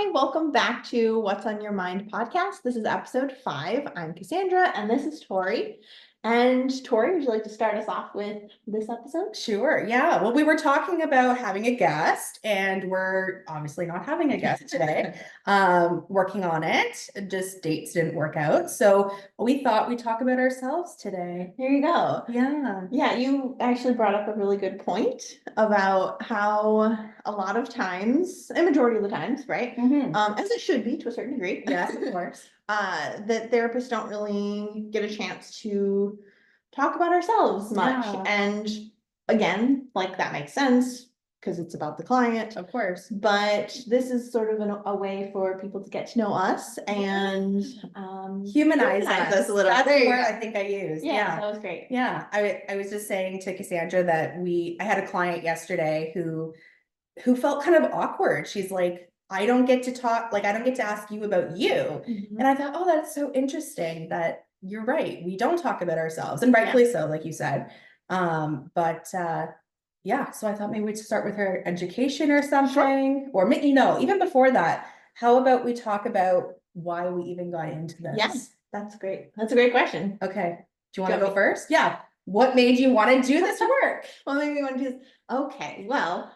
Hi, welcome back to What's on Your Mind podcast. This is episode 5. I'm Cassandra and this is Tori. And Tori, would you like to start us off with this episode? Sure. Yeah. Well, we were talking about having a guest, and we're obviously not having a guest today. Working on it. Just dates didn't work out. So we thought we'd talk about ourselves today. Here you go. Yeah. Yeah, you actually brought up a really good point about how a lot of times, and majority of the times, right? As it should be to a certain degree. Yes, of course. That therapists don't really get a chance to talk about ourselves much. Yeah. And again, like that makes sense because it's about the client. Of course. But this is sort of a way for people to get to know us and Humanize us a little. That's There the you word go. I think I used. Yeah, that was great. Yeah. I was just saying to Cassandra that I had a client yesterday who felt kind of awkward. She's like, I don't get to talk, like, I don't get to ask you about you. Mhm. And I thought, oh, that's so interesting that you're right. We don't talk about ourselves, and rightfully so, like you said. Yeah, so I thought maybe we'd start with her education or something, or maybe, even before that, how about we talk about why we even got into this? Yes, that's great. That's a great question. Okay. Do you want to Go. go first? Yeah. What made you want to do this work? Well, maybe you want to do this. Okay, well,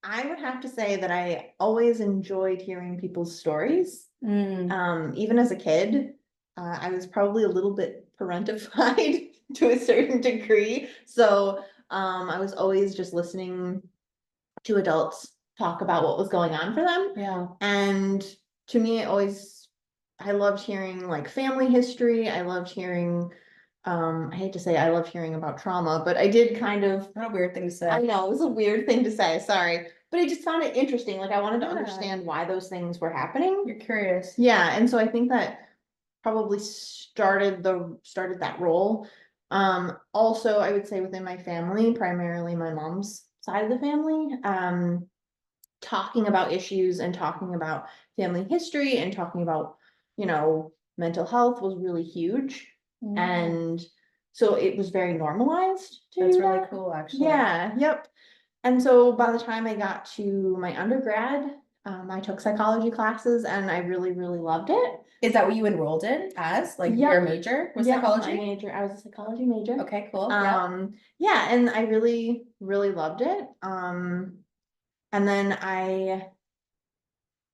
I would have to say that I always enjoyed hearing people's stories. Even as a kid, I was probably a little bit parentified to a certain degree. So, I was always just listening to adults talk about what was going on for them. Yeah. And to me, I loved hearing like family history. I loved hearing, I hate to say I love hearing about trauma, but I did kind of. What a weird thing to say. I know, it was a weird thing to say, sorry. But I just found it interesting. Like I wanted to Yeah. understand why those things were happening. You're curious. Yeah, and so I think that probably started that role. Also I would say within my family, primarily my mom's side of the family, talking about issues and talking about family history and talking about, mental health was really huge. And so it was very normalized to That's do really that. cool, actually. Yeah, yep. And so by the time I got to my undergrad, I took psychology classes and I really, really loved it. Is that what you enrolled in as? Like Yep. your major was Yeah, psychology? I was a psychology major. Okay, cool. Yeah. Yeah, and I really, really loved it. And then I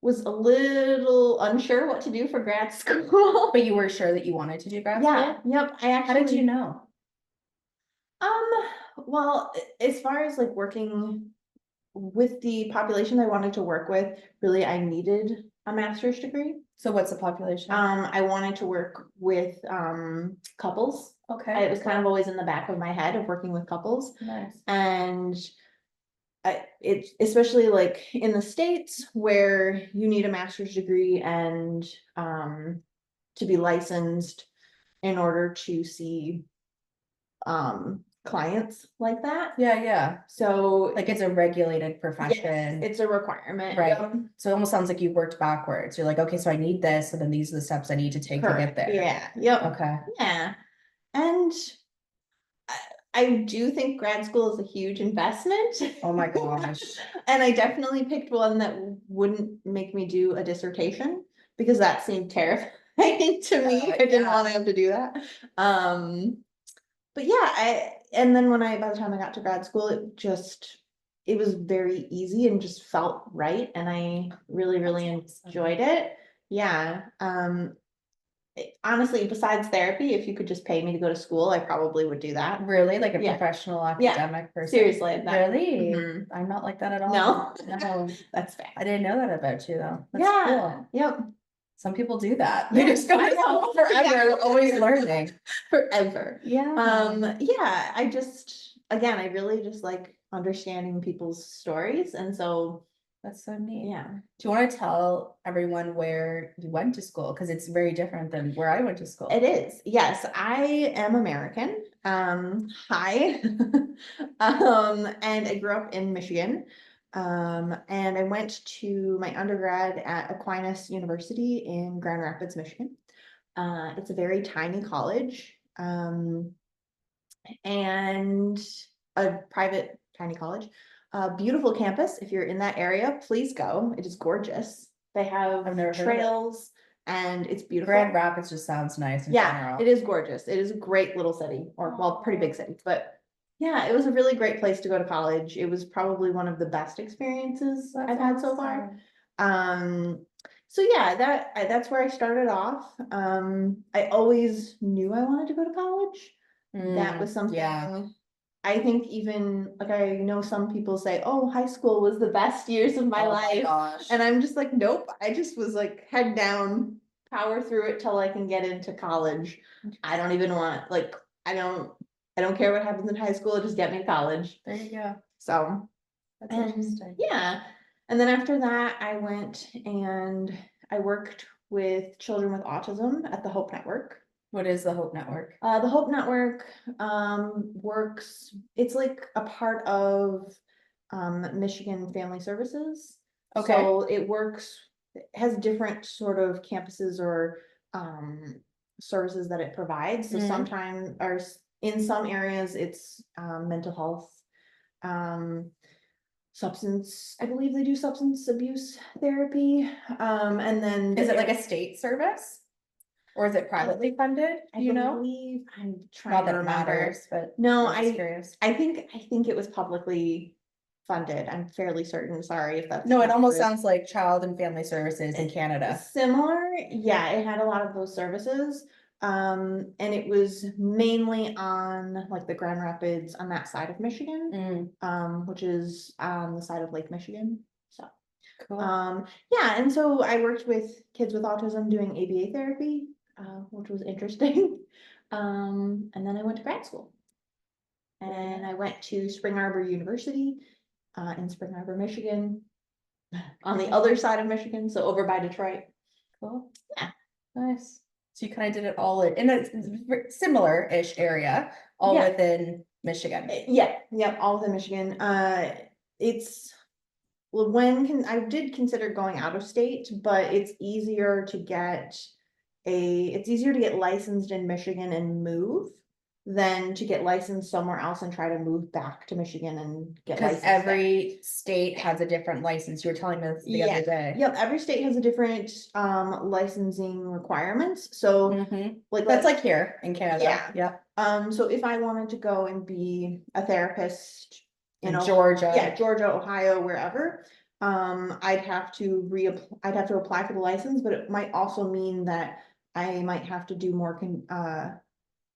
was a little unsure what to do for grad school. But you were sure that you wanted to do grad Yeah, school? yep. How did you know? Well, as far as like working with the population I wanted to work with, really I needed a master's degree. So what's the population? I wanted to work with couples. Okay. It was kind of always in the back of my head of working with couples. Nice. And it especially like in the States where you need a master's degree and to be licensed in order to see clients like that. Yeah. So Like it's a regulated profession. yes, it's a requirement. Right. Yep. So it almost sounds like you worked backwards. You're like, okay, so I need this, and then these are the steps I need to take to get there. Yeah. Yep. Okay. Yeah. And I do think grad school is a huge investment. Oh my gosh. And I definitely picked one that wouldn't make me do a dissertation because that seemed terrifying to me. I didn't want to have to do that. But yeah, and then by the time I got to grad school, it was very easy and just felt right. And I really, really enjoyed it. Yeah. Honestly, besides therapy, if you could just pay me to go to school, I probably would do that. Really? Like a Yeah. professional academic person? Seriously. Really? Mhm. I'm not like that at all. No? No. That's fair. I didn't know that about you though. That's Yeah. cool. Yep. Some people do that. They Yeah, just go I to know. school forever, Yeah. always learning. Forever. Yeah. Yeah, again, I really just like understanding people's stories. And so, That's so neat. yeah. Do you want to tell everyone where you went to school? Because it's very different than where I went to school. It is. Yes, I am American. Hi. And I grew up in Michigan. And I went to my undergrad at Aquinas University in Grand Rapids, Michigan. It's a very tiny college. And a private tiny college. Beautiful campus. If you're in that area, please go. It is gorgeous. They have I've never heard of it. trails and it's beautiful. Grand Rapids just sounds nice in Yeah, general. it is gorgeous. It is a great little city, or well, pretty big city, but yeah, it was a really great place to go to college. It was probably one of the best experiences That's I've had so far. awesome. So yeah, that's where I started off. I always knew I wanted to go to college. That was something. yeah. I think even like I know some people say, "Oh, high school was the best years of my Oh life," gosh. and I'm just like, "Nope." I just was like head down, power through it till I can get into college. I don't even want like I don't care what happens in high school. Just get me to college. There you go. So That's and interesting. yeah, and then after that, I went and I worked with children with autism at the Hope Network. What is the Hope Network? The Hope Network works, it's like a part of Michigan Family Services. Okay. So it works, it has different sort of campuses or services that it provides. So Mhm. sometimes, or in some areas, it's mental health, substance, I believe they do substance abuse therapy. And then Is it like a state service? Or is it privately funded? I Do you know? believe I'm Not trying to that it remember. matters, but No, I'm just curious. I think it was publicly funded. I'm fairly certain. Sorry if that's No, it not almost true. sounds like Child and Family Services in Canada. Similar. Yeah, it had a lot of those services. And it was mainly on like the Grand Rapids on that side of Michigan, which is on the side of Lake Michigan. So, Cool. yeah, and so I worked with kids with autism doing ABA therapy, which was interesting. And then I went to grad school. And I went to Spring Arbor University, in Spring Arbor, Michigan, on the other side of Michigan, so over by Detroit. Cool. Yeah. Nice. So you kind of did it all in a similar-ish area, all Yeah. within Michigan. Yeah, all within Michigan. It's well, I did consider going out of state, but it's easier to get licensed in Michigan and move than to get licensed somewhere else and try to move back to Michigan and get Because licensed there. every state has a different license. You were telling me this the other day. Yep, every state has a different licensing requirements. So Mhm. like That's like here in Canada. Yeah. Yep. So if I wanted to go and be a therapist In Georgia. Yeah, Georgia, Ohio, wherever, I'd have to apply for the license, but it might also mean that I might have to do more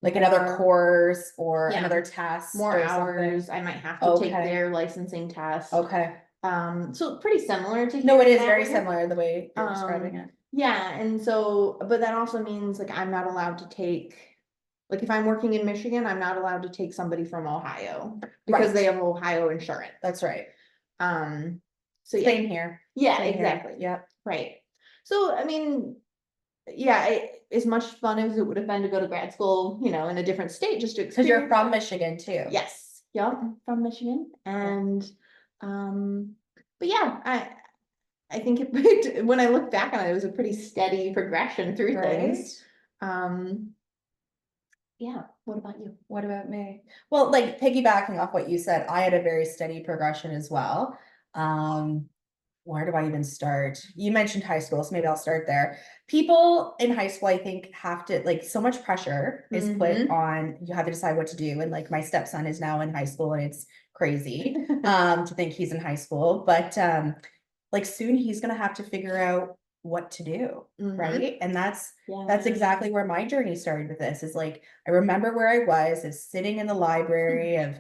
Like another more- course or Yeah. another test more or hours. I might have to take Okay. their licensing test. something. Okay. So pretty similar to No, here it in is that very way. similar the way you're describing it. Yeah, and so, but that also means like I'm not allowed to take, like if I'm working in Michigan, I'm not allowed to take somebody from Ohio because Right. they have Ohio insurance. That's right. So yeah, Same here. yeah, Same here. exactly. Yep. Right. So, I mean, yeah, as much fun as it would have been to go to grad school, in a different state just to Because you're experience. from Michigan too. Yes, yep, I'm from Michigan, and but yeah, I think when I look back on it, it was a pretty steady progression through things. Yeah. What about you? What about me? Well, like piggybacking off what you said, I had a very steady progression as well. Where do I even start? You mentioned high school, so maybe I'll start there. People in high school, I think, have to like so much pressure is put on you have to decide what to do. And like my stepson is now in high school and it's crazy to think he's in high school. But like soon he's gonna have to figure out what to do, right? And that's exactly where my journey started with this is like I remember where I was is sitting in the library of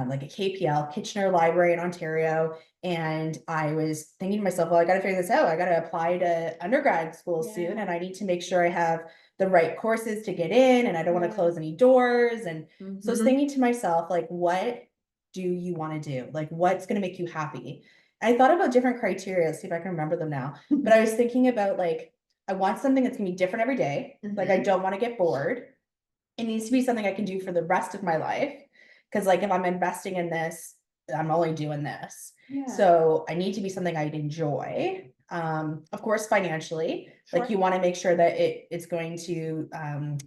like a KPL, Kitchener Library in Ontario. And I was thinking to myself, well, I got to figure this out. I got to apply to undergrad school soon, and I need to make sure I have the right courses to get in, and I don't want to close any doors. And so I was thinking to myself, like, what do you want to do? Like, what's going to make you happy? And I thought about different criteria, see if I can remember them now. But I was thinking about like, I want something that's gonna be different every day. Like, I don't want to get bored. It needs to be something I can do for the rest of my life. Because like if I'm investing in this, I'm only doing this. So I need to be something I'd enjoy. Of course, financially, like you want to make sure that it's going to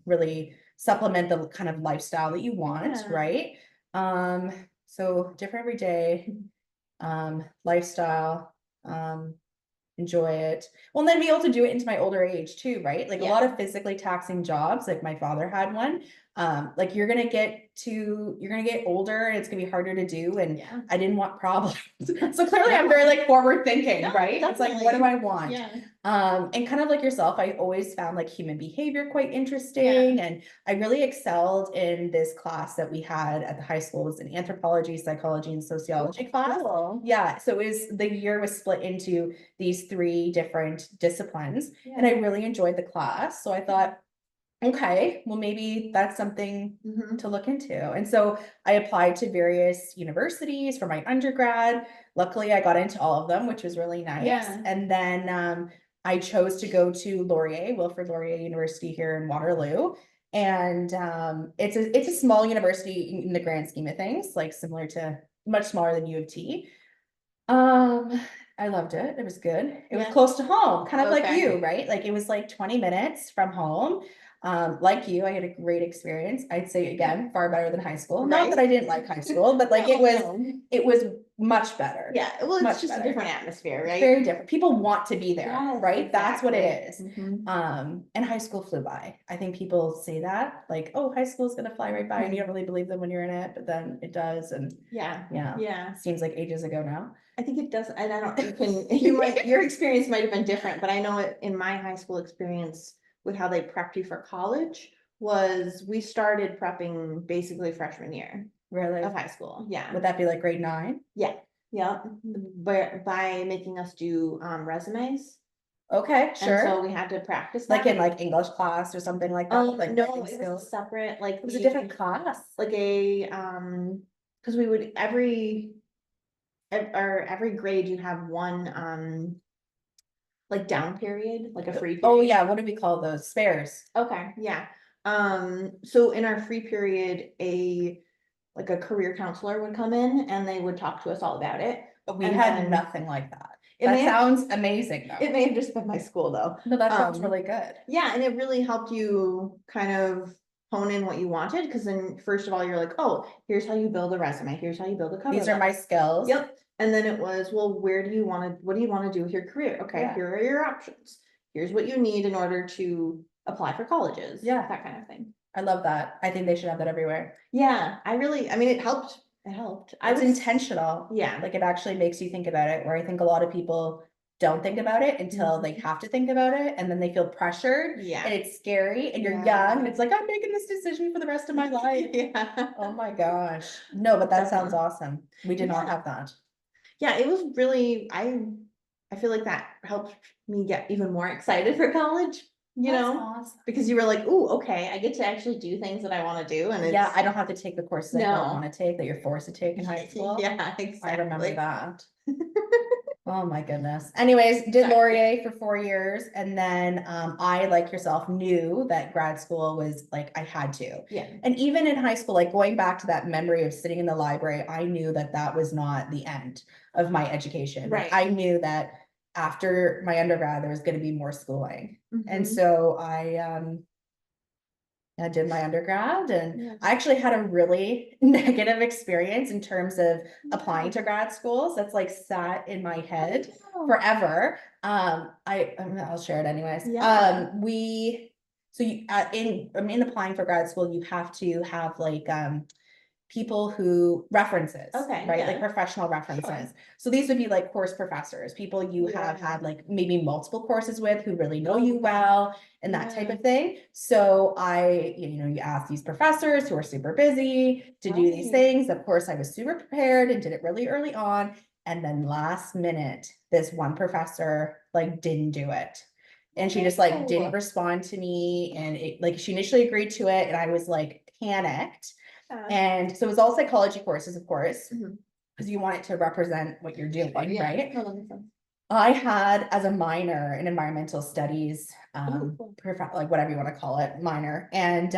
really supplement the kind of lifestyle that you want, right? So different every day. lifestyle, enjoy it. Well, and then be able to do it into my older age too, right? Like a lot of physically taxing jobs, like my father had one. Like you're gonna get older and it's gonna be harder to do. And Yeah. I didn't want problems. So clearly I'm very like forward thinking, No, right? It's like, what do I want? Yeah. And kind of like yourself, I always found like human behavior quite interesting. And I really excelled in this class that we had at the high school. It was an anthropology, psychology, and sociology class. Cool. Yeah. So the year was split into these 3 different disciplines. And I really enjoyed the class. So I thought, okay, well, maybe that's something Mhm. to look into. And so I applied to various universities for my undergrad. Luckily, I got into all of them, which was really nice. Yeah. And then I chose to go to Laurier, Wilfrid Laurier University here in Waterloo. And it's a small university in the grand scheme of things, like similar to much smaller than U of T. I loved it. It was good. It was Yeah. close to home, kind of like Okay. you, right? Like it was like 20 minutes from home. Like you, I had a great experience. I'd say again, far better than high school. Not Right. that I didn't like high school, but like it was much better. Yeah, well, it's Much just better. a different atmosphere, It's right? very different. People want to be there, Yes, right? That's what it is. exactly. Mhm. And high school flew by. I think people say that, like, oh, high school is gonna fly right by, and you don't really believe them when you're in it, but then it does. And Yeah, yeah, yeah. seems like ages ago now. I think it does, and I don't, your experience might have been different, but I know it, in my high school experience with how they prepped you for college was we started prepping basically freshman year Really? of high school. Yeah. Would that be like grade 9? Yeah, yeah, but by making us do resumes. Okay, And sure. so we had to practice Like that. in like English class or something like that, like No, writing it was a skills. separate, like It was a different class. like a because we would every grade you have one like down period, like a free period. Oh yeah, what do we call those? Spares. Okay, yeah. So in our free period, like a career counselor would come in and they would talk to us all about it. We And had then nothing like that. it That may have- sounds amazing though. It may have just been my school though. No, that sounds Um, really good. Yeah, and it really helped you kind of hone in what you wanted, because then first of all, you're like, oh, here's how you build a resume, here's how you build a cover These are letter. my skills. Yep, and then it was, well, what do you want to do with your career? Okay, Yeah. here are your options. Here's what you need in order to apply for colleges. Yeah. That kind of thing. I love that. I think they should have that everywhere. Yeah, I mean, it helped. It helped. It's intentional. Yeah. Like it actually makes you think about it, where I think a lot of people don't think about it until they have to think about it, and then they feel pressured and Yeah. it's scary and you're Yeah. young and it's like, I'm making this decision for the rest of my life. Yeah. Oh my gosh. No, but that sounds Definitely. awesome. We did not Yeah. have that. Yeah, it was really, I feel like that helped me get even more excited for college, you That's know, awesome. because you were like, ooh, okay, I get to actually do things that I want to do. And it's, Yeah, I don't have to take the courses I don't No. want to take that you're forced to take in high school. Yeah, exactly. I remember that. Oh my goodness. Anyways, did Laurier for 4 years, and then I, like yourself, knew that grad school was like I had to. Yeah. And even in high school, like going back to that memory of sitting in the library, I knew that that was not the end of my education. Like, Right. I knew that after my undergrad, there was going to be more schooling. And Mhm. so I did my undergrad, and Yeah. I actually had a really negative experience in terms of applying to grad schools. That's like sat in my head Oh. forever. I'll share it anyways. Yeah. So you in applying for grad school, you have to have like people who references, Okay, right? yeah. Like professional references. Sure. So these would be like course professors, people you have Yeah. had like maybe multiple courses with, who really know you well, and that type Yeah. of thing. So you ask these professors who are super busy to do these Right. things. Of course, I was super prepared and did it really early on. And then last minute, this one professor like didn't do it. And she just like didn't Oh. respond to me. And it like she initially agreed to it, and I was like panicked. And so it was all psychology courses, of course, Mhm. because you want it to represent what you're doing, Yeah. right? No, that makes sense. I had as a minor in environmental studies, Oh, cool. like whatever you want to call it, minor. And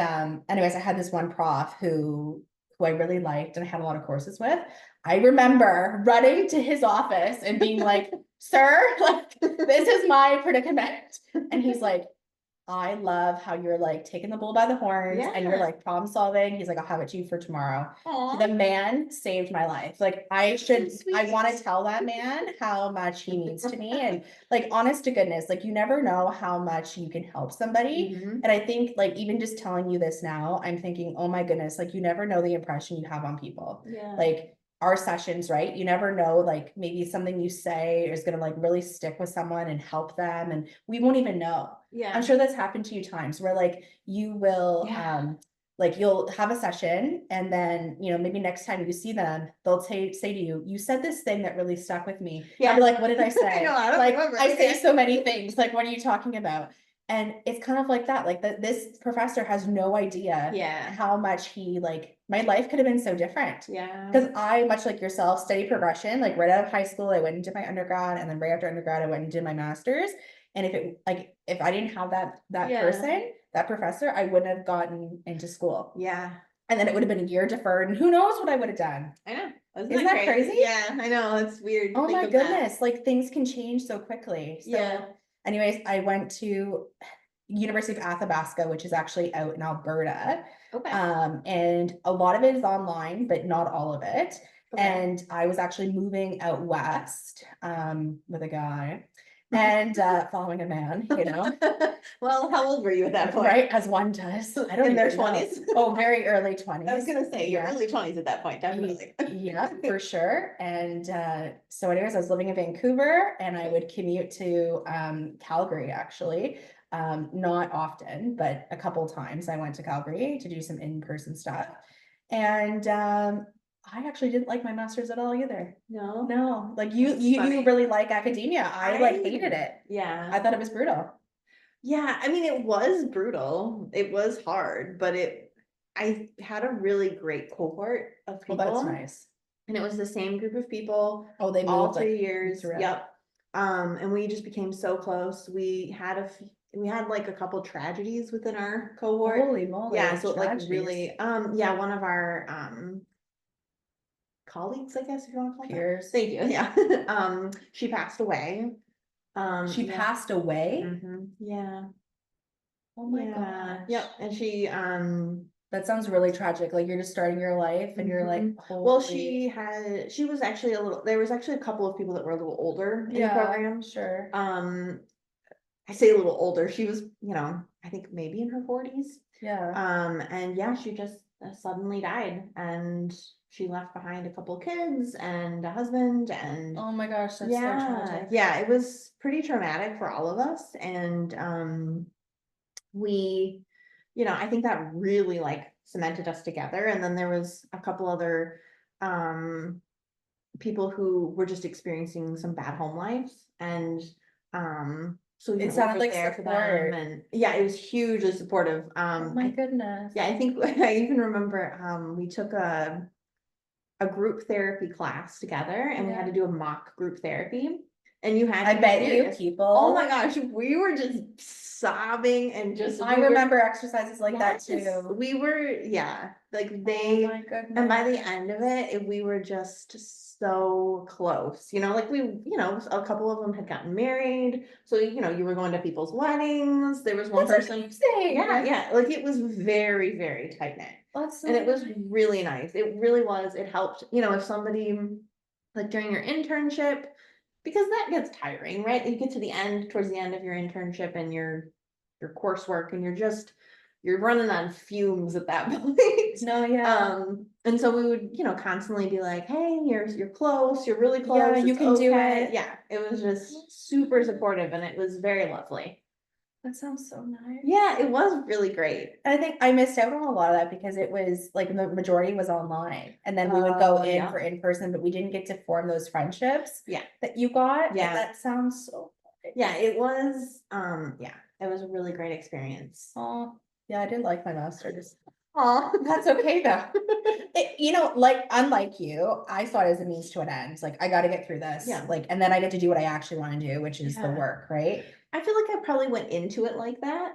anyways, I had this one prof who I really liked and I had a lot of courses with. I remember running to his office and being like, sir, like this is my predicament. And he's like, I love how you're like taking the bull by the horns and you're Yeah. like problem solving. He's like, I'll have it to you for tomorrow. Aw. The man saved my life. Like I So should, I sweet. want to tell that man how much he means to me. And like, honest to goodness, like you never know how much you can help somebody. Mhm. And I think like even just telling you this now, I'm thinking, oh my goodness, like you never know the impression you have on people. Yeah. Like our sessions, right? You never know, like maybe something you say is gonna like really stick with someone and help them, and we won't even know. Yeah. I'm sure that's happened to you times where like you will Yeah. like you'll have a session and then maybe next time you see them they'll say to you, you said this thing that really stuck with me. Yeah. I'll be like, what did I say? I know, I don't Like remember. I say Okay. so many things, like what are you talking about? And it's kind of like that, like this professor has no idea Yeah. how much he like my life could have been so different. Yeah. Because I, much like yourself, steady progression, like right out of high school, I went into my undergrad, and then right after undergrad, I went and did my master's. And if I didn't have that Yeah. person, that professor, I wouldn't have gotten into school. Yeah. And then it would have been a year deferred, and who knows what I would have done. I know. Isn't that crazy? Yeah, I know. It's weird. to Oh think my of that. goodness, like things can change so quickly. So Yeah. anyways, I went to University of Athabasca, which is actually out in Alberta. Okay. And a lot of it is online, but not all of it. Okay. And I was actually moving out west with a guy and following a man, Well, how old were you at that point? right, as one does. I don't In their even know. 20s? Oh, very early 20s. I was gonna say your Yeah. early 20s at that point, definitely. Yeah, for sure. And so anyways, I was living in Vancouver and I would commute to Calgary actually. Not often, but a couple times I went to Calgary to do some in-person stuff. And I actually didn't like my master's at all either. No. No, like That's you funny. really like academia. I like hated it. Yeah. I thought it was brutal. Yeah, I mean, it was brutal. It was hard, but I had a really great cohort of Well, people. that's nice. And it was the same group of people Oh, they all moved 3 like years. throughout. Yep. And we just became so close. We had like a couple tragedies within our cohort. Holy moly. Yeah, so it like tragedies. really, yeah, one of our colleagues, I guess if you want to call Peers. that. Thank you. Yeah. She passed away. She yeah. passed away. Mhm. Yeah. Oh my Yeah. gosh. Yep. And she That sounds really tragic. Like you're just starting your life and you're like, well, holy. she was actually there was actually a couple of people that were a little older in the program. Sure. I say a little older. She was, I think maybe in her 40s. Yeah. And yeah, she just suddenly died, and she left behind a couple kids and a husband, and Oh my gosh, that's so tragic. yeah, it was pretty traumatic for all of us. And we, I think that really like cemented us together. And then there was a couple other people who were just experiencing some bad home lives, and so It we sounded were like there for support. them. And yeah, it was hugely supportive. Oh my goodness. Yeah, I think I even remember we took a group therapy class together, and we had to do a mock group therapy, and you had I to be bet you serious. people. Oh my gosh, we were just sobbing and just. I remember exercises like that Yes, too. we were, like Oh they, my goodness. and by the end of it, we were just so close, like we, a couple of them had gotten married. So, you were going to people's weddings. There was one That's person. amazing. Yeah, like it was very, very tight knit. That's so And it was nice. really nice. It really was. It helped, if somebody, like during your internship, because that gets tiring, right? You get to the end, towards the end of your internship and your coursework, and you're running on fumes at that point. No, yeah. And so we would, constantly be like, hey, you're close, you're really close. Yeah, you it's can do okay." it. Yeah, it was just super supportive, and it was very lovely. That sounds so nice. Yeah, it was really great. I think I missed out on a lot of that because it was like the majority was online, and then we would go in yeah. for in person, but we didn't get to form those friendships. Yeah. That you got. Yeah. That sounds so nice. Yeah, it was, it was a really great experience. Oh, yeah, I did like my master's. Oh, That's okay though. Like unlike you, I saw it as a means to an end. Like I got to get through this. Yeah. Like, and then I get to do what I actually want to do, which is the Yeah. work, right? I feel like I probably went into it like that.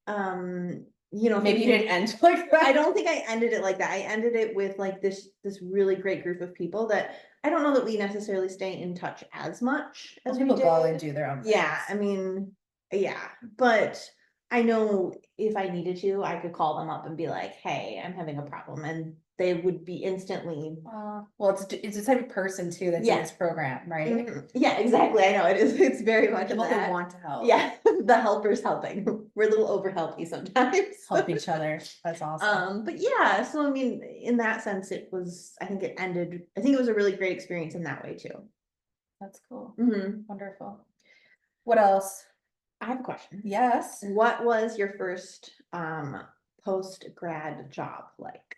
Maybe you thinking- didn't end like that. I don't think I ended it like that. I ended it with like this really great group of people that I don't know that we necessarily stay in touch as much as People we go did. and do their own Yeah, things. I mean, yeah, but I know if I needed to, I could call them up and be like, hey, I'm having a problem, and they would be instantly. Well, it's a type of person too that's in Yeah. this program, right? Yeah, exactly. I know it is. It's very much People who that. want to help. Yeah, the helpers helping. We're a little over helpy sometimes. Help each other. That's awesome. But yeah, so I mean, in that sense, I think it was a really great experience in that way too. That's cool. Mhm. Wonderful. What else? I have a question. Yes. What was your first post grad job like?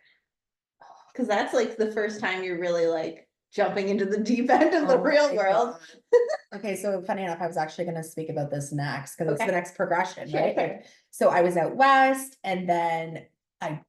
Because that's like the first time you're really like jumping into the deep end of the Oh real my world. God. Okay, so funny enough, I was actually gonna speak about this next, because it's Okay. the next progression, Sure, right? sure. Like, so I was out west, and then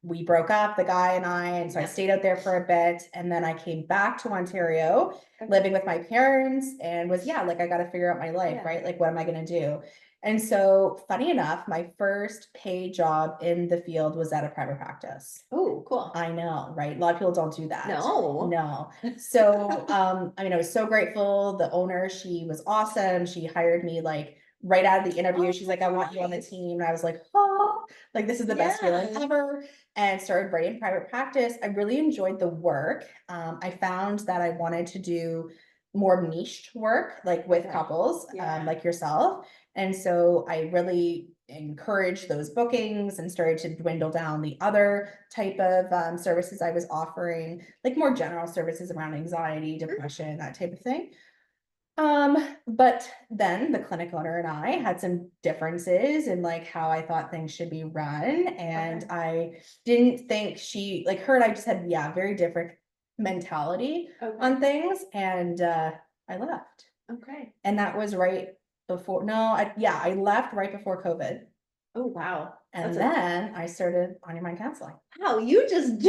we broke up, the guy and I, and so I Yeah. stayed out there for a bit, and then I came back to Ontario, Okay. living with my parents, and was, yeah, like, I gotta figure out my life, Yeah. right? Like, what am I gonna do? And so, funny enough, my first paid job in the field was at a private practice. Oh, cool. I know, right? A lot of people don't do that. No. No. So, I mean, I was so grateful. The owner, she was awesome. She hired me like right out of the interview. Oh, She's like, I that's want you on the nice. team. And I was like, oh, like this is the best feeling Yeah. ever. And started right in private practice. I really enjoyed the work. I found that I wanted to do more niche work, like with Okay. couples, Yeah. like yourself. And so I really encouraged those bookings and started to dwindle down the other type of services I was offering, like more general services around anxiety, depression, that type of thing. But then the clinic owner and I had some differences in like how I thought things should be run. And Okay. I didn't think she, like her and I just had, yeah, very different mentality Okay. on things. And I left. Okay. And that was right before, no, I left right before COVID. Oh, wow. And That's then I started On Your Mind counseling. wow, you just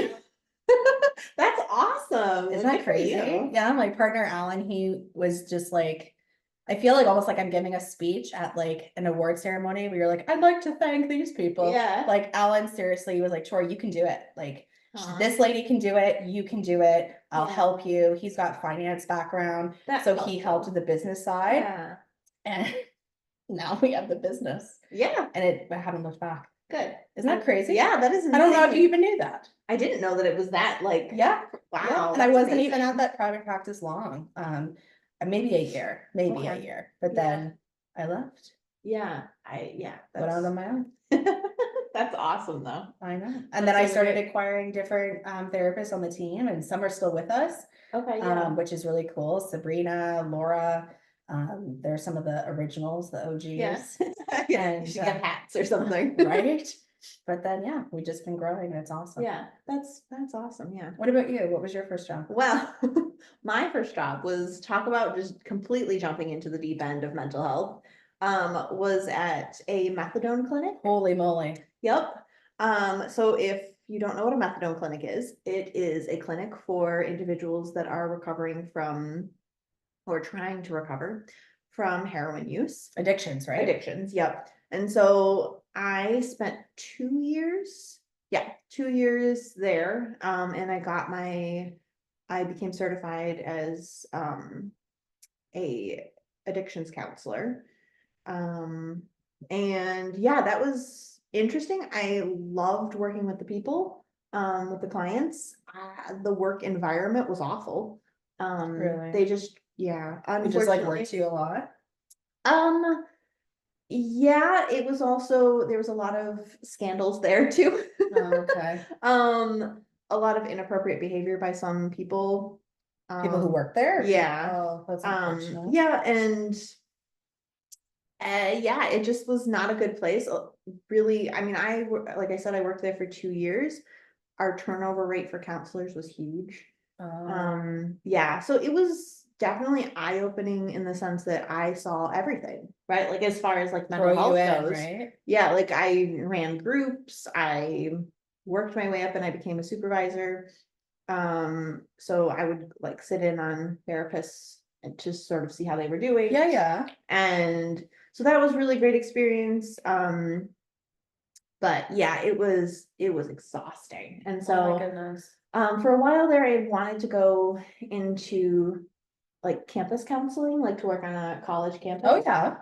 that's awesome. Isn't Good that for crazy? you. Yeah, my partner Alan, he was just like, I feel like almost like I'm giving a speech at like an award ceremony where you're like, I'd like to thank these people. Yeah. Like Alan seriously was like, Tori, you can do it. Like Aw. this lady can do it, you can do it. I'll Yeah. help you. He's got finance background. That's So he helped helpful. with the business side. Yeah. And now we have the business. Yeah. And I haven't looked back. Good. Isn't that crazy? Yeah, that is I don't know if you insane. even knew that. I didn't know that it was that like Yeah. wow. Yeah, and I that's wasn't even amazing. at that private practice long. Maybe a year, Okay. but Yeah. then I left, Yeah. went out on my own. That's awesome though. I know. And That's then I really started great. acquiring different therapists on the team, and some are still with us, Okay, yeah. which is really cool. Sabrina, Laura, they're some of the originals, the OGs. Yes. Yeah, And, you should get hats or something. right? But then, yeah, we've just been growing, and it's awesome. Yeah, that's awesome. Yeah. What about you? What was your first job? Well, my first job was talk about just completely jumping into the deep end of mental health. Was at a methadone clinic. Holy moly. Yep. So if you don't know what a methadone clinic is, it is a clinic for individuals that are recovering from or trying to recover from heroin use. Addictions, right? Addictions, yep. And so I spent 2 years, 2 years there. And I became certified as a addictions counselor. And yeah, that was interesting. I loved working with the people, with the clients. The work environment was awful. Really? They just, yeah, We just like unfortunately. worked you a lot. Um, yeah, it was also, there was a lot of scandals there too. Oh, okay. A lot of inappropriate behavior by some people. People who work there? Yeah. Oh, that's unfortunate. Yeah, and yeah, it just was not a good place. Really, I mean, like I said, I worked there for 2 years. Our turnover rate for counselors was huge. Yeah, so it was definitely eye-opening in the sense that I saw everything, right? Like as far as like mental Throw health you in, goes. right? Yeah, like I ran groups, I worked my way up and I became a supervisor. So I would like sit in on therapists and just sort of see how they were doing. Yeah, yeah. And so that was really great experience. But yeah, it was exhausting. And Oh my so goodness. for a while there, I wanted to go into like campus counseling, like to work on a college campus. Oh, yeah.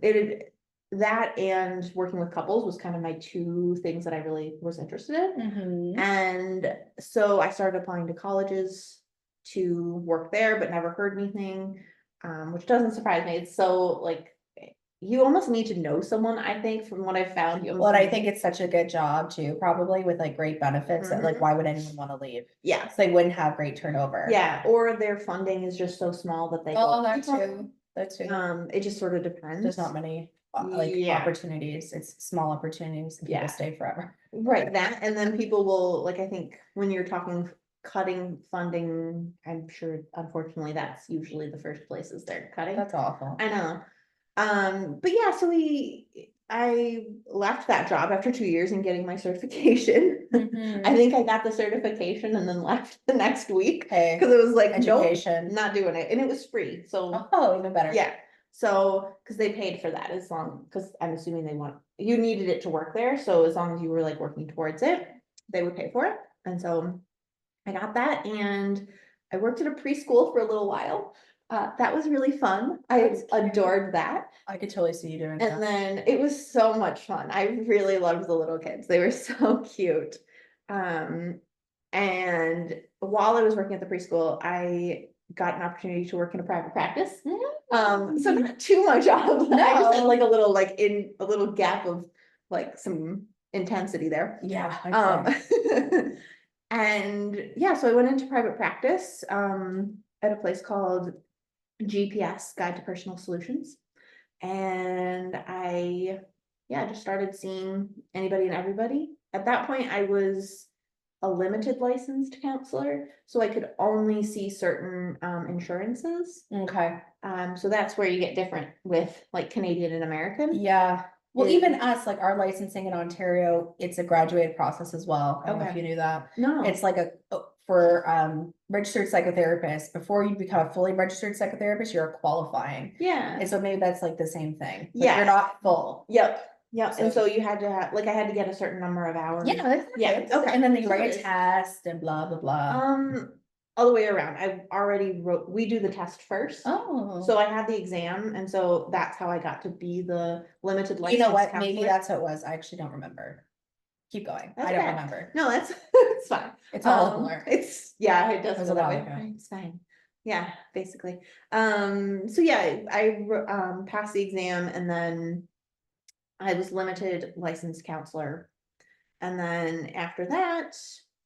It that and working with couples was kind of my two things that I really was interested in. Mhm. And so I started applying to colleges to work there, but never heard anything, which doesn't surprise me. It's so like, you almost need to know someone, I think, from what I've found. You Well, and almost I think it's such a good job too, probably with like great benefits that like, Mhm. why would anyone wanna leave? Yeah, So they wouldn't have great turnover. yeah, or their funding is just so small that they Oh, go. that too, that too. It just sort of depends. There's not many, like, Yeah. opportunities, it's small opportunities and people Yeah. stay forever. Right, that, and then people will, like, I think when you're talking cutting funding, I'm sure unfortunately that's usually the first places they're cutting. That's awful. I know. But yeah, so I left that job after 2 years and getting my certification. Mhm. I think I got the certification and then left the next week, Hey, cause it was like, nope, education. not doing it, and it was free, so. Oh, even better. Yeah, so, cause they paid for that as long, cause I'm assuming you needed it to work there, so as long as you were like working towards it, they would pay for it, and so. I got that and I worked at a preschool for a little while. That was really fun. I That's cute. adored that. I could totally see you doing And that. then it was so much fun. I really loved the little kids. They were so cute. Um, and while I was working at the preschool, I got an opportunity to work in a private practice. So not too much of, I just had No. like a little gap of like some intensity there. Yeah. And yeah, so I went into private practice, at a place called GPS, Guide to Personal Solutions. And yeah, just started seeing anybody and everybody. At that point, I was a limited licensed counselor, so I could only see certain, insurances. Okay, So that's where you get different with like Canadian and American. yeah. Well, Is- even us, like our licensing in Ontario, it's a graduated process as well. I don't know if Okay. you knew that. No. It's like for registered psychotherapist, before you become a fully registered psychotherapist, you're qualifying. Yeah. And so maybe that's like the same thing. Like, Yeah. you're not full. Yep. Yep. And So- so you had to have, like, I had to get a certain number of hours. Yeah, that's Yeah, okay. okay. And then they So write it a is. test and blah, blah, blah. All the way around. We do the test first. Oh. So I had the exam, and so that's how I got to be the limited You license. know what? Maybe counselor. that's how it was. I actually don't remember. Keep going. That's I don't okay. remember. No, that's it's fine. It's all a blur. Yeah, it does It was feel a that while way. ago. It's fine. Yeah, basically. So yeah, I passed the exam, and then I was limited licensed counselor. And then after that,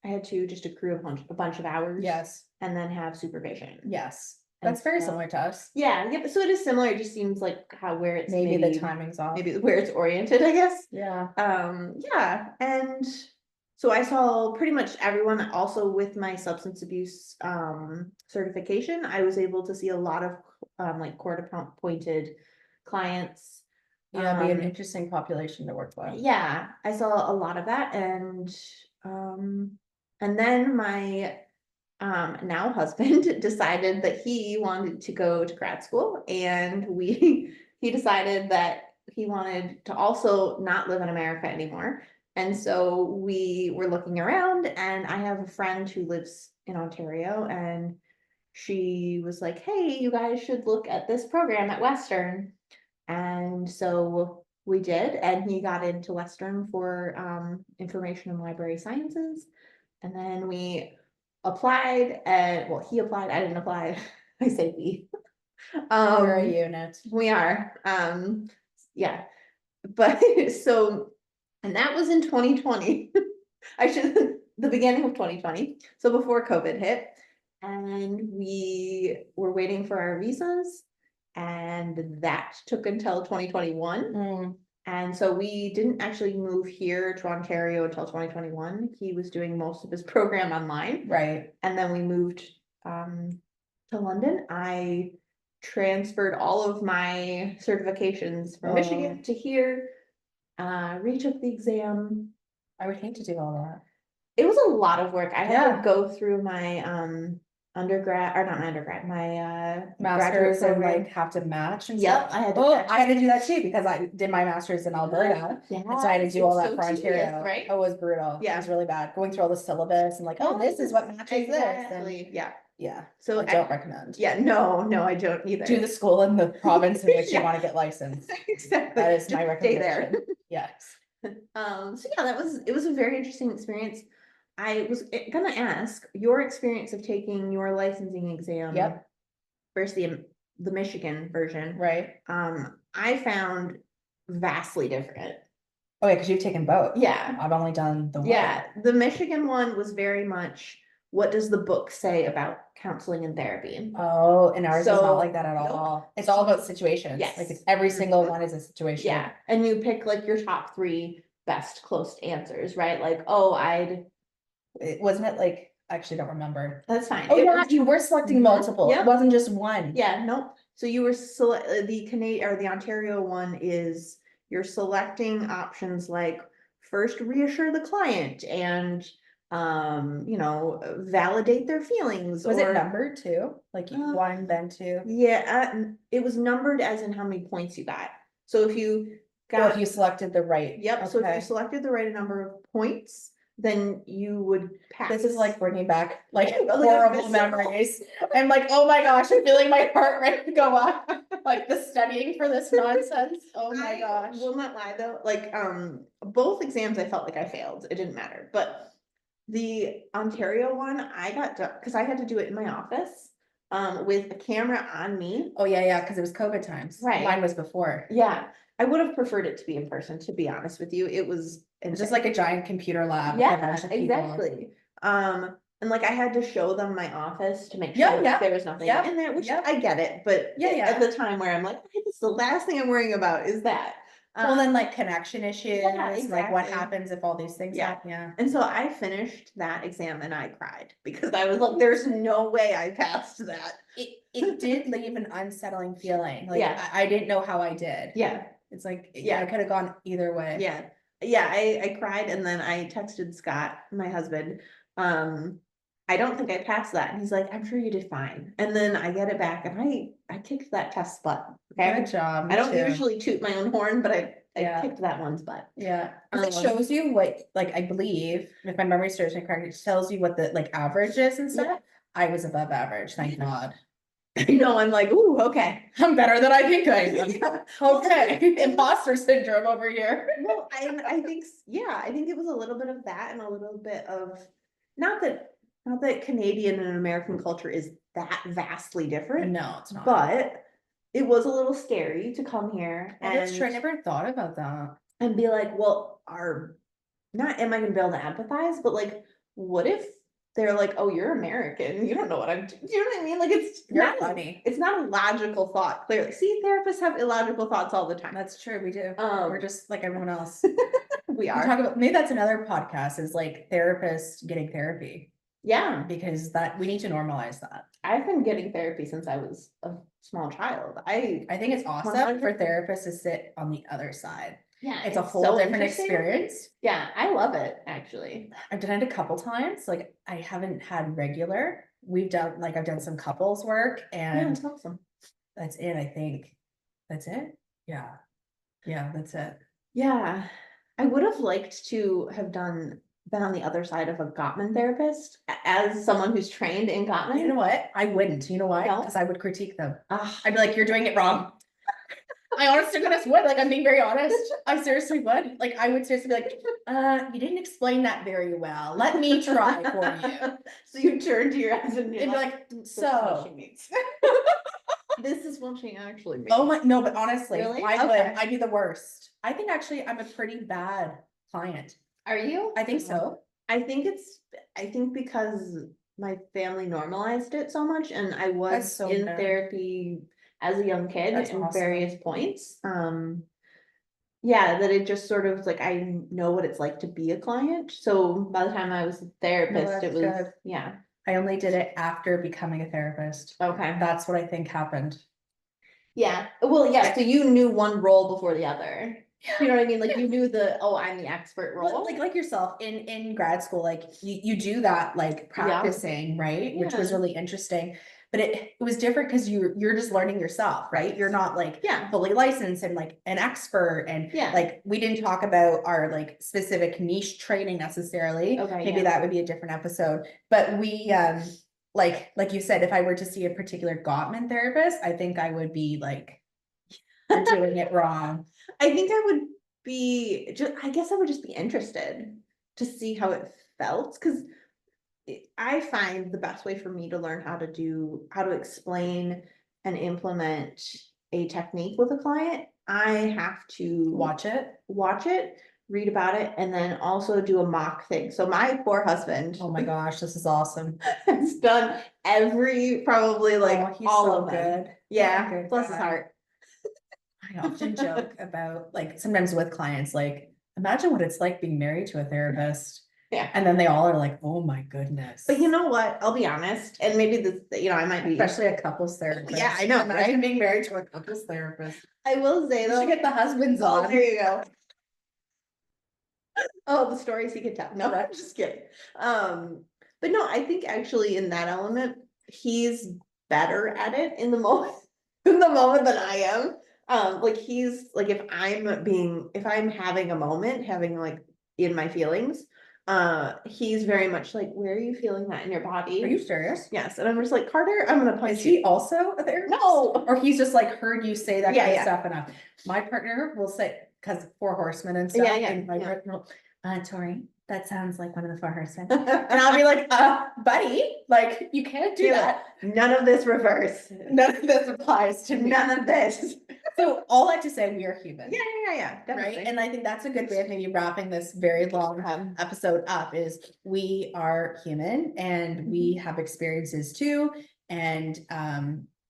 I had to just accrue a bunch of hours. Yes, And then have supervision. yes. And That's very so- similar to us. Yeah, yep, so it is similar, it just seems like where it's Maybe the timing's off. maybe where it's oriented, I guess. Yeah. Yeah, and so I saw pretty much everyone. Also with my substance abuse certification, I was able to see a lot of like court appointed clients. Yeah, be an Um, interesting population to work with. Yeah, I saw a lot of that, and then my now husband decided that he wanted to go to grad school, and he decided that he wanted to also not live in America anymore. And so we were looking around, and I have a friend who lives in Ontario, and she was like, hey, you guys should look at this program at Western. And so we did, and he got into Western for information and library sciences. And then we applied, and well, he applied, I didn't apply. I say we. You're a unit. We are, yeah, but so, and that was in 2020. I should, the beginning of 2020, so before COVID hit, and we were waiting for our visas, and that took until 2021. Mm, And so we didn't actually move here to Ontario until 2021. He was doing most of his program online. right. And then we moved to London. I transferred all of my certifications from Michigan to here, retook the exam. I would hate to do all that. It was a lot of work. I had Yeah. to go through my undergrad, or not my undergrad, my Masters graduate and program. like have to match and Yep, stuff. I had to Oh, match. I had to do that too because I did my master's in Alberta. Yeah, And so I had to do all it's that so for tedious, Ontario. right? It was brutal. It Yeah. was really bad. Going through all the syllabus and like, oh, this is what matches this. And Exactly, yeah. Yeah, So I don't recommend. yeah, no, I don't either. Do the school in the province in which you Yeah. want to get licensed. Exactly. That is my Just stay there. recommendation. Yes. So yeah, it was a very interesting experience. I was gonna ask your experience of taking your licensing exam. Yep. Versus the Michigan version. Right. I found vastly different. Oh yeah, because you've taken both. Yeah. I've only done the one. Yeah, the Michigan one was very much, what does the book say about counseling and therapy? Oh, and ours is So, not like that at nope. all. It's all about situations. Yes. Like it's every single Mhm. one is a situation. Yeah, and you pick like your top 3 best close answers, right? Like, oh, Wasn't it like, I actually don't remember. that's fine. Oh It yeah, was- you were selecting Mhm. multiple. It Yep. wasn't just one. Yeah, nope. So you were the Canadian or the Ontario one is you're selecting options like first reassure the client and validate their feelings. Was or it numbered too? Like one, then two? Yeah, it was numbered as in how many points you got. So if you Or got if you selected the right. yep, so if you Okay. selected the right number of points, then you would pass. This is like bringing back like Like a horrible visceral- memories. I'm like, oh my gosh, I'm feeling my heart rate go up. Like the studying for this nonsense. Oh my I gosh. will not lie though, like, both exams I felt like I failed, it didn't matter, but the Ontario one, I got done, cause I had to do it in my office, with a camera on me. Oh yeah, because it was COVID times. Right. Mine was before. Yeah, I would have preferred it to be in person, to be honest with you, it was. It's just like a giant computer lab. with a Yeah, bunch of people. exactly. And like I had to show them my office to make Yeah, sure yeah, there was nothing yeah, in there, which yeah. I get it, but Yeah, yeah. at the time where I'm like, "Hey, this is the last thing I'm worrying about is that." Well, Um, then like connection issues, like what exactly. happens if all these things Yeah. happen, yeah. And so I finished that exam and I cried because I was like, there's no way I passed that. It did leave an unsettling feeling, like Yeah. I didn't know how I did. Yeah, It's like, Yeah. yeah, it could have gone either way. yeah, I cried and then I texted Scott, my husband. I don't think I passed that. And he's like, I'm sure you did fine. And then I get it back and I kicked that test's butt. Okay. Good job. I don't too. usually toot my own horn, but I Yeah. kicked that one's butt. Yeah, 'cause it Um, shows you what, like, I believe, if my memory serves me correct, it tells you what the like average is and stuff. I was above average, thank God. No, I'm like, ooh, okay. I'm better than I think I am. Okay, imposter syndrome over here. Well, I think, I think it was a little bit of that and a little bit of, not that Canadian and American culture is that vastly different, No, it's not. but it was a little scary to come here Oh, that's true, I and, never thought about that. and be like, well, not am I gonna be able to empathize, but like, what if they're like, oh, you're American, you don't know what I'm doing, you know what I mean? Like, it's You're not, funny. it's not a logical thought, clearly. See, therapists have illogical thoughts all the time. That's true, we do. Um, We're just like everyone else. we We are, talk about, maybe that's another podcast, is like therapists getting therapy, yeah. because that, we need to normalize that. I've been getting therapy since I was a small child. I think it's awesome 100 for therapists to sit on the other side. Yeah, It's a whole so different interesting. experience. Yeah, I love it, actually. I've done it a couple times, like I haven't had regular. We've done, like I've done some couples work Yeah, and it's awesome. that's it, I think. That's it? Yeah. Yeah, that's it. Yeah, I would have liked to have been on the other side of a Gottman therapist as someone who's trained in Gottman. You know what? I wouldn't, you know why? No? Because I would critique them. Ah, I'd be like, you're doing it wrong. I honestly goodness would, like, I'm being very honest. I seriously would. Like, I would seriously be like, you didn't explain that very well. Let me try for you. So you turn to your husband and And you're be like, like, "This is what so. she means." This is what she actually means. Oh my, no, but honestly, Really? I would, Okay. I'd be the worst. I think actually I'm a pretty bad client. Are you? I think so. I think because my family normalized it so much and I was That's so in good. therapy as a young kid That's in awesome. various points. Yeah, that it just sort of like, I know what it's like to be a client. So by the time I was a therapist, that's it was, good. yeah, I only did it after becoming a therapist. okay. That's what I think happened. Yeah, well, yeah, so you knew one role before the other. You know what I mean? Like you knew I'm the expert role. Like yourself in grad school, like you do that like practicing, right? Which was Yeah. really interesting. But it was different because you're just learning yourself, right? You're not like Yeah, fully licensed and like an expert and Yeah. like we didn't talk about our like specific niche training necessarily. Okay, Maybe yeah. that would be a different episode. But we like you said, if I were to see a particular Gottman therapist, I think I would be like, you're doing it wrong. I think I would be just, I guess I would just be interested to see how it felt, because I find the best way for me to learn how to explain and implement a technique with a client, I have to watch it, read about it, and then also do a mock thing. So my poor husband Oh my gosh, this is awesome. has done every, probably like Oh, he's all so of them. good. Yeah, Good bless his guy. heart. I often joke about, like, sometimes with clients, like, imagine what it's like being married to a therapist. Yeah. And then they all are like, oh my goodness. But you know what? I'll be honest, and maybe this, I might be. Especially a couples therapist. Yeah, I know, Imagine right? being married to a couples therapist. I will say You though. should get the husbands Oh, on. there you go. Oh, the stories he could tell. No, I'm just kidding. But no, I think actually in that element, he's better at it in the moment, in the moment than I am. Like he's like, if I'm having a moment, having like in my feelings, he's very much like, where are you feeling that in your body? Are you serious? Yes. And I'm just like, Carter, I'm gonna punch Is you. he also a therapist? No. Or he's just like heard you say that Yeah, kind of yeah. stuff enough. My partner will say, because Four Horsemen and stuff. Yeah, yeah, and my yeah. partner will, Tori, that sounds like one of the Four Horsemen. And I'll be like, buddy, like, you can't do Yeah. that. None of this reverse. None of this applies to me. None of this. So all that to say, we are human. Yeah, Right? definitely. And I think that's a good way of maybe wrapping this very long episode up is we are human and we have experiences too. And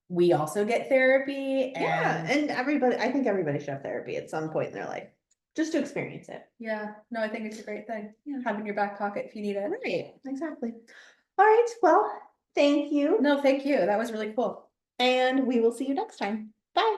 we also get therapy Yeah, and and I think everybody should have therapy at some point in their life, just to experience it. yeah, no, I think it's a great thing. Yeah. Have it in your back pocket if you need it. Right, exactly. All right, well, thank you, No, thank you. That was really cool. and we will see you next time. Bye.